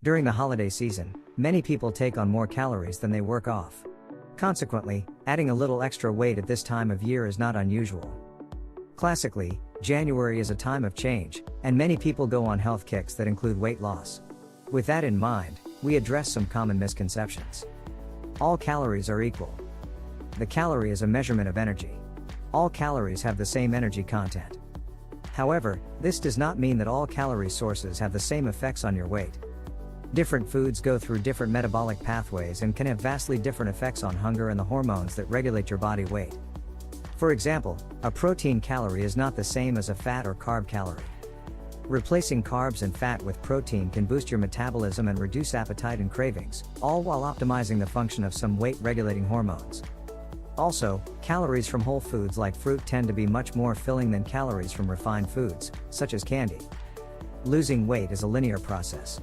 During the holiday season, many people take on more calories than they work off. Consequently, adding a little extra weight at this time of year is not unusual. Classically, January is a time of change, and many people go on health kicks that include weight loss. With that in mind, we address some common misconceptions. All calories are equal. The calorie is a measurement of energy. All calories have the same energy content. However, this does not mean that all calorie sources have the same effects on your weight. Different foods go through different metabolic pathways and can have vastly different effects on hunger and the hormones that regulate your body weight. For example, a protein calorie is not the same as a fat or carb calorie. Replacing carbs and fat with protein can boost your metabolism and reduce appetite and cravings, all while optimizing the function of some weight-regulating hormones. Also, calories from whole foods like fruit tend to be much more filling than calories from refined foods, such as candy. Losing weight is a linear process.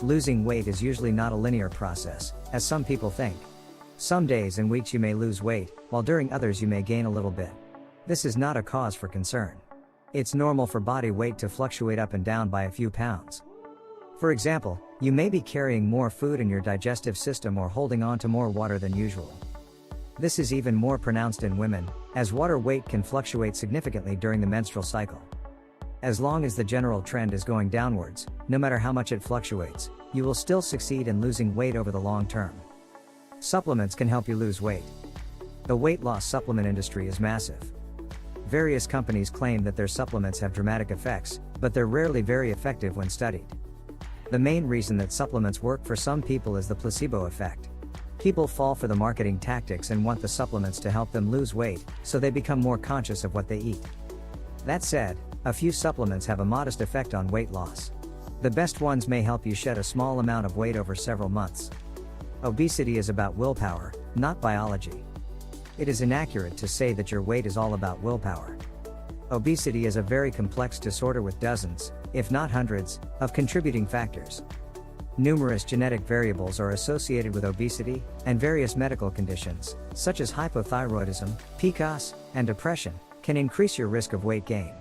Losing weight is usually not a linear process, as some people think. Some days and weeks you may lose weight, while during others you may gain a little bit. This is not a cause for concern. It's normal for body weight to fluctuate up and down by a few pounds. For example, you may be carrying more food in your digestive system or holding on to more water than usual. This is even more pronounced in women, as water weight can fluctuate significantly during the menstrual cycle. As long as the general trend is going downwards, no matter how much it fluctuates, you will still succeed in losing weight over the long term. Supplements can help you lose weight. The weight loss supplement industry is massive. Various companies claim that their supplements have dramatic effects, but they're rarely very effective when studied. The main reason that supplements work for some people is the placebo effect. People fall for the marketing tactics and want the supplements to help them lose weight, so they become more conscious of what they eat. That said, a few supplements have a modest effect on weight loss. The best ones may help you shed a small amount of weight over several months. Obesity is about willpower, not biology. It is inaccurate to say that your weight is all about willpower. Obesity is a very complex disorder with dozens, if not hundreds, of contributing factors. Numerous genetic variables are associated with obesity, and various medical conditions, such as hypothyroidism, PCOS, and depression, can increase your risk of weight gain.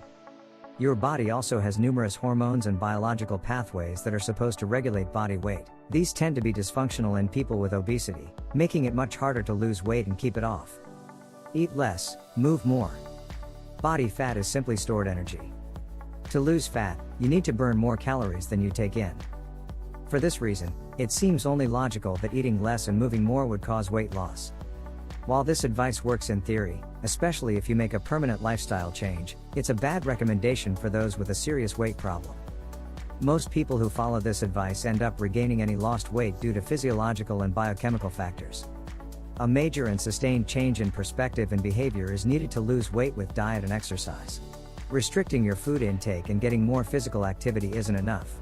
Your body also has numerous hormones and biological pathways that are supposed to regulate body weight. These tend to be dysfunctional in people with obesity, making it much harder to lose weight and keep it off. Eat less, move more. Body fat is simply stored energy. To lose fat, you need to burn more calories than you take in. For this reason, it seems only logical that eating less and moving more would cause weight loss. While this advice works in theory, especially if you make a permanent lifestyle change, it's a bad recommendation for those with a serious weight problem. Most people who follow this advice end up regaining any lost weight due to physiological and biochemical factors. A major and sustained change in perspective and behavior is needed to lose weight with diet and exercise. Restricting your food intake and getting more physical activity isn't enough.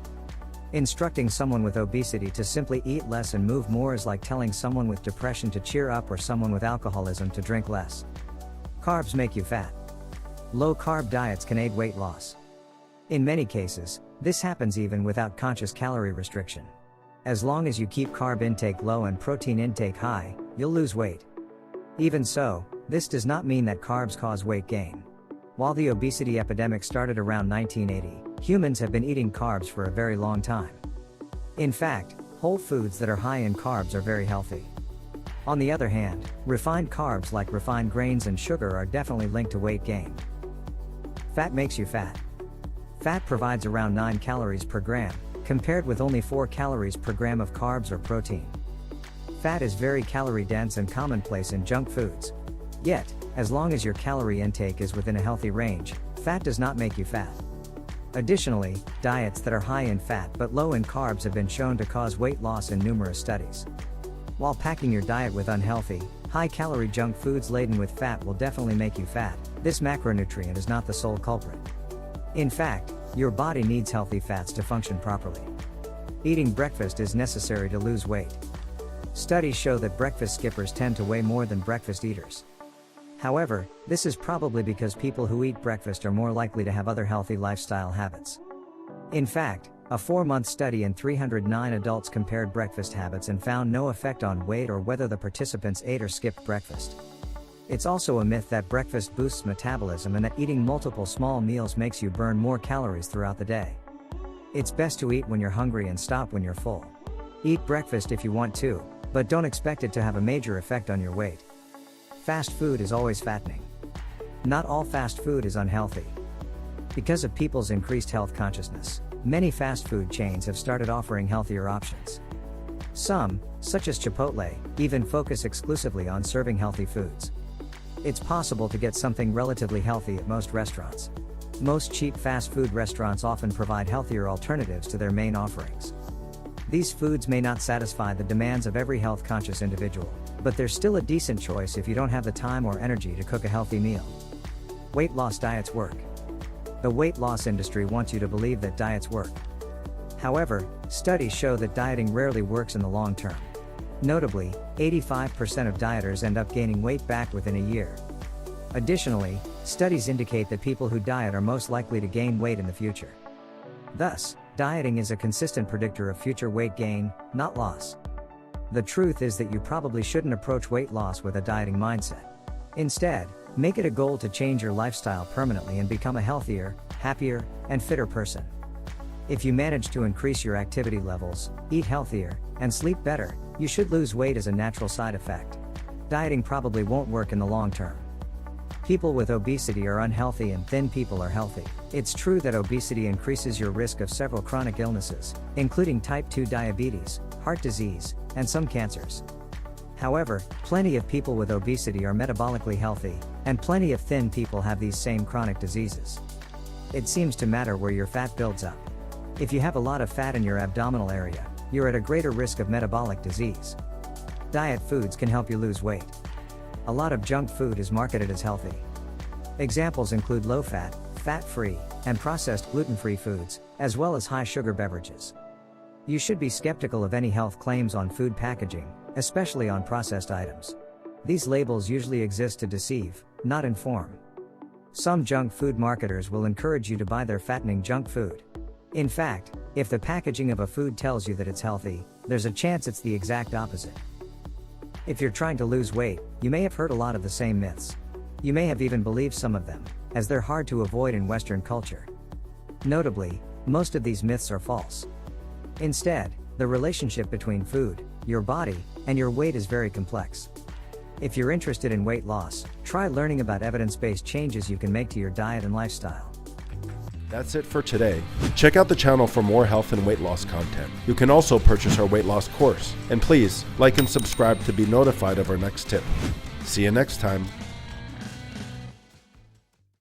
Instructing someone with obesity to simply eat less and move more is like telling someone with depression to cheer up or someone with alcoholism to drink less. Carbs make you fat. Low-carb diets can aid weight loss. In many cases, this happens even without conscious calorie restriction. As long as you keep carb intake low and protein intake high, you'll lose weight. Even so, this does not mean that carbs cause weight gain. While the obesity epidemic started around 1980, humans have been eating carbs for a very long time. In fact, whole foods that are high in carbs are very healthy. On the other hand, refined carbs like refined grains and sugar are definitely linked to weight gain. Fat makes you fat. Fat provides around 9 calories per gram, compared with only 4 calories per gram of carbs or protein. Fat is very calorie dense and commonplace in junk foods. Yet, as long as your calorie intake is within a healthy range, fat does not make you fat. Additionally, diets that are high in fat but low in carbs have been shown to cause weight loss in numerous studies. While packing your diet with unhealthy, high-calorie junk foods laden with fat will definitely make you fat, this macronutrient is not the sole culprit. In fact, your body needs healthy fats to function properly. Eating breakfast is necessary to lose weight. Studies show that breakfast skippers tend to weigh more than breakfast eaters. However, this is probably because people who eat breakfast are more likely to have other healthy lifestyle habits. In fact, a 4-month study in 309 adults compared breakfast habits and found no effect on weight or whether the participants ate or skipped breakfast. It's also a myth that breakfast boosts metabolism and that eating multiple small meals makes you burn more calories throughout the day. It's best to eat when you're hungry and stop when you're full. Eat breakfast if you want to, but don't expect it to have a major effect on your weight. Fast food is always fattening. Not all fast food is unhealthy. Because of people's increased health consciousness, many fast food chains have started offering healthier options. Some, such as Chipotle, even focus exclusively on serving healthy foods. It's possible to get something relatively healthy at most restaurants. Most cheap fast food restaurants often provide healthier alternatives to their main offerings. These foods may not satisfy the demands of every health-conscious individual, but they're still a decent choice if you don't have the time or energy to cook a healthy meal. Weight loss diets work. The weight loss industry wants you to believe that diets work. However, studies show that dieting rarely works in the long term. Notably, 85% of dieters end up gaining weight back within a year. Additionally, studies indicate that people who diet are most likely to gain weight in the future. Thus, dieting is a consistent predictor of future weight gain, not loss. The truth is that you probably shouldn't approach weight loss with a dieting mindset. Instead, make it a goal to change your lifestyle permanently and become a healthier, happier, and fitter person. If you manage to increase your activity levels, eat healthier, and sleep better, you should lose weight as a natural side effect. Dieting probably won't work in the long term. People with obesity are unhealthy and thin people are healthy. It's true that obesity increases your risk of several chronic illnesses, including type 2 diabetes, heart disease, and some cancers. However, plenty of people with obesity are metabolically healthy, and plenty of thin people have these same chronic diseases. It seems to matter where your fat builds up. If you have a lot of fat in your abdominal area, you're at a greater risk of metabolic disease. Diet foods can help you lose weight. A lot of junk food is marketed as healthy. Examples include low-fat, fat-free, and processed gluten-free foods, as well as high-sugar beverages. You should be skeptical of any health claims on food packaging, especially on processed items. These labels usually exist to deceive, not inform. Some junk food marketers will encourage you to buy their fattening junk food. In fact, if the packaging of a food tells you that it's healthy, there's a chance it's the exact opposite. If you're trying to lose weight, you may have heard a lot of the same myths. You may have even believed some of them, as they're hard to avoid in Western culture. Notably, most of these myths are false. Instead, the relationship between food, your body, and your weight is very complex. If you're interested in weight loss, try learning about evidence-based changes you can make to your diet and lifestyle. That's it for today. Check out the channel for more health and weight loss content. You can also purchase our weight loss course. And please, like and subscribe to be notified of our next tip. See you next time.